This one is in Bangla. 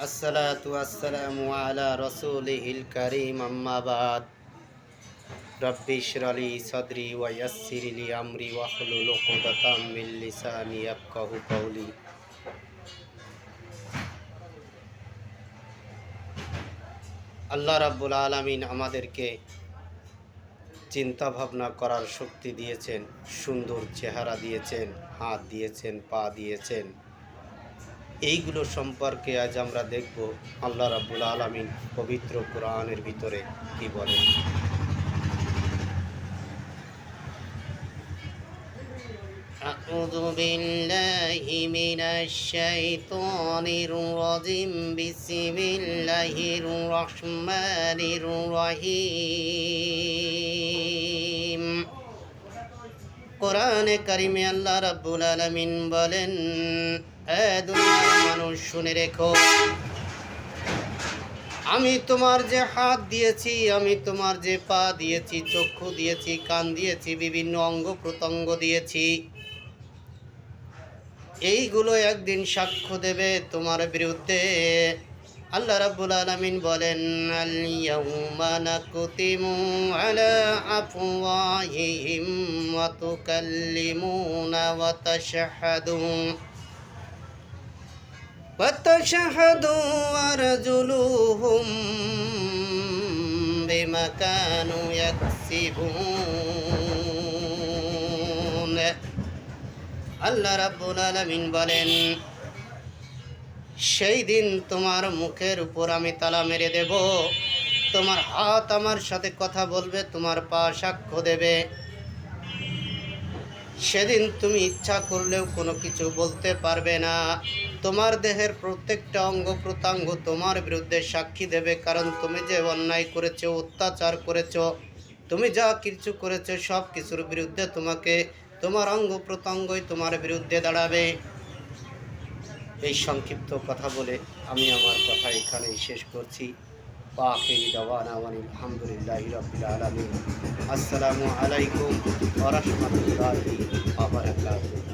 আসসালাতু ওয়াসসালামু আলা রাসূলিহিল কারীম আম্মা বাদ রব্বি ইশরাহ লি সাদরি ওয়া ইয়াসসির লি আমরি ওয়াহলুল উকদাতাম মিন লিসানি ইয়াফকাহু কওলি। আল্লাহ রাব্বুল আলামিন আমাদেরকে চিন্তা ভাবনা করার শক্তি দিয়েছেন, সুন্দর চেহারা দিয়েছেন, হাত দিয়েছেন, পা দিয়েছেন। এইগুলো সম্পর্কে আজ আমরা দেখব আল্লাহ রাব্বুল আলামিন পবিত্র কোরআনের ভিতরে কি বলেন। আউযু বিল্লাহি মিনাশ শাইতানির রাজিম। বিসমিল্লাহির রহমানির রহিম। কোরআনে কারিমে আল্লাহ রাব্বুল আলামিন বলেন, এ দুনিয়ার মানুষ শুনে রেখো, আমি তোমার যে হাত দিয়েছি, আমি তোমার যে পা দিয়েছি, চক্ষু দিয়েছি, কান দিয়েছি, বিভিন্ন অঙ্গ প্রত্যঙ্গ দিয়েছি, এইগুলো একদিন সাক্ষ্য দেবে তোমার বিরুদ্ধে। আল্লাহ রাব্বুল আলামিন বলেন, আল ইয়াউমা নাকুতিমু আলা আফওয়াহিহিম ওয়া তুকাল্লিমুনা ওয়া তাশহাদু আরজুলুহুম বিমা কানু ইয়াকসিবুন। আল্লাহ রাব্বুল আলামিন বলেন, সেই দিন তোমার মুখের উপর আমি তালা মেরে দেব, তোমার হাত আমার সাথে কথা বলবে, তোমার পা সাক্ষ্য দেবে। সেদিন তুমি ইচ্ছা করলেও কোনো কিছু বলতে পারবে না। তোমার দেহের প্রত্যেকটা অঙ্গ প্রত্যঙ্গ তোমার বিরুদ্ধে সাক্ষী দেবে, কারণ তুমি যে অন্যায় করেছো, অত্যাচার করেছো, তুমি যা কিছু করেছো সব কিছুর বিরুদ্ধে তোমাকে তোমার অঙ্গ প্রত্যঙ্গই তোমার বিরুদ্ধে দাঁড়াবে। এই সংক্ষিপ্ত কথা বলে আমি আমার কথা এখানেই শেষ করছি। আখিরি দাওয়ানা আলহামদুলিল্লাহি রাব্বিল আলামিন। আসসালামু আলাইকুম ওয়া রাহমাতুল্লাহি ওয়া বারাকাতুহু।